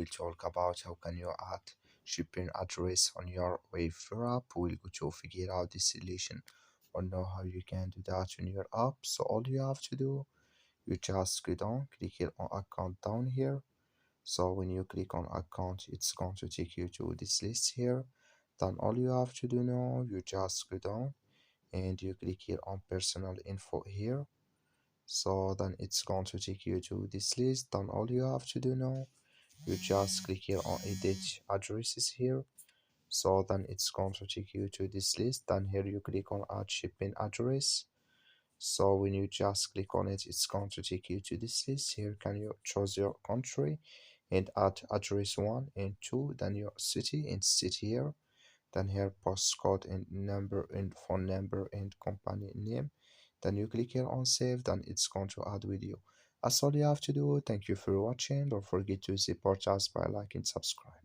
we'll talk about how can you add shipping address on your Wayfair app. We'll go to figure out this solution or know how you can do that in your app. So all you have to do, you just go down, click here on account down here. So when you click on account, it's going to take you to this list here. Then all you have to do now, you just go down and you click here on personal info here. So then it's going to take you to this list. Then all you have to do now, you just click here on edit addresses here. So then it's going to take you to this list. Then here you click on add shipping address. So when you just click on it, it's going to take you to this list. Here can you choose your country and add address 1 and 2, then your city and state here, then here postcode and number and phone number and company name. Then you click here on save, then it's going to add with you. That's all you have to do. Thank you for watching. Don't forget to support us by liking, subscribe.